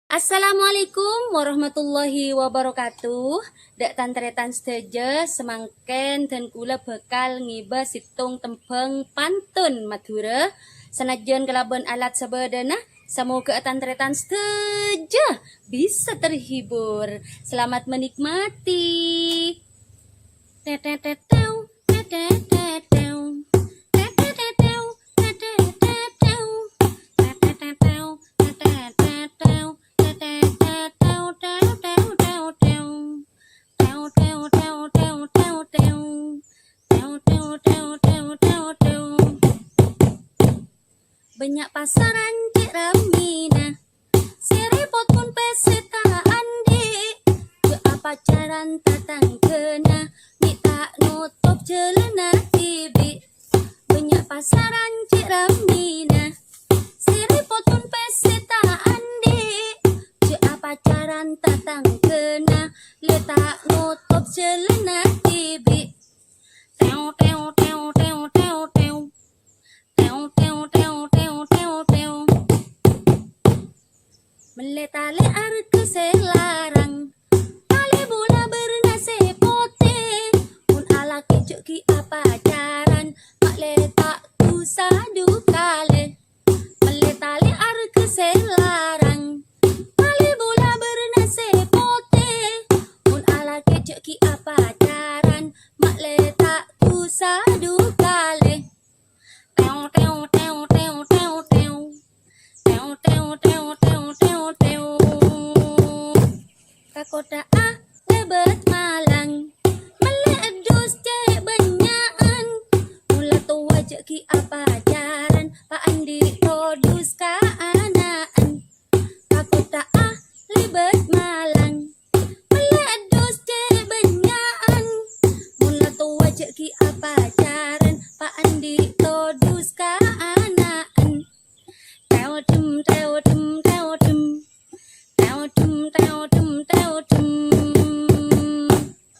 Assalamualaikum warahmatullahi wabarakatuh. Dak tantretan sedaja semangken dan kula bakal ngiba situng tembang pantun Madura senajan kelaban alat sabadana. Semoga tantretan sedaja bisa terhibur. Selamat menikmati. Teteteteu, teteteteu. Banyak pasaran cik ramina, si repot pun peseta andi, ke pacaran tatang kena, ni tak nutup celana tibi. Banyak pasaran cik ramina, si repot pun peseta andi, ke pacaran tatang kena, le tak nutup celana tibi. Teo teo teo teo teo teo. Meletale arke selarang, tali bola bernasib putih. Pun ala kecuk ki apa jaran, mak letak tu sadu kale. Meletale arke selarang, tali bola bernasib putih. Pun ala kecuk ki apa jaran, mak letak tu sadu kale. Teo teo teo teo teo teo. Teo teo teo teo teo teo. Kakota lebet malang, meledus cek benyaan. Mula tua cek ki apa jaran, Pak Andi produs ka anaan. Kakota lebet malang, meledus cek benyaan. Mula tua cek ki apa jaran, Pak Andi produs ka anaan. Teo tum teo tum teo tum. Teo tum teo tum teo tum.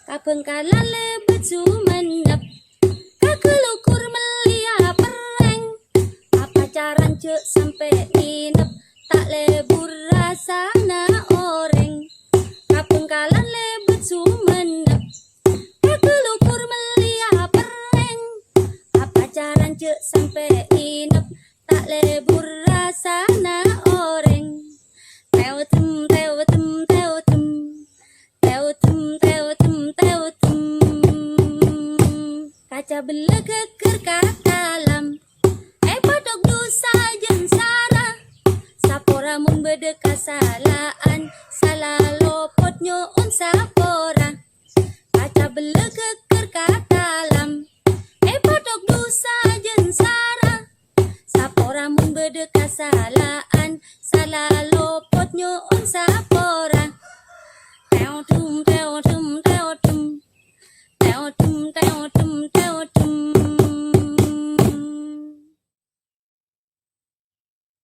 Kabengkalan lebet sumenep, kakelukur melia pereng. Apa caran cek sampai inep, tak lebur rasana oreng. Kabengkalan lebet sumenep, kakelukur melia pereng. Apa caran cek sampai inep, tak lebur rasana oreng. Teo tum teo tum teo tum. Teo tum teo tum teo tum. Kaca bela keker katalam, padok dosa jen sara. Sapora mun bede kasalaan, salah lopot nyoon sapora. Kaca bela keker katalam, padok dosa jen sara. Sapora mun bede kasalaan, salah lopot nyoon sapora.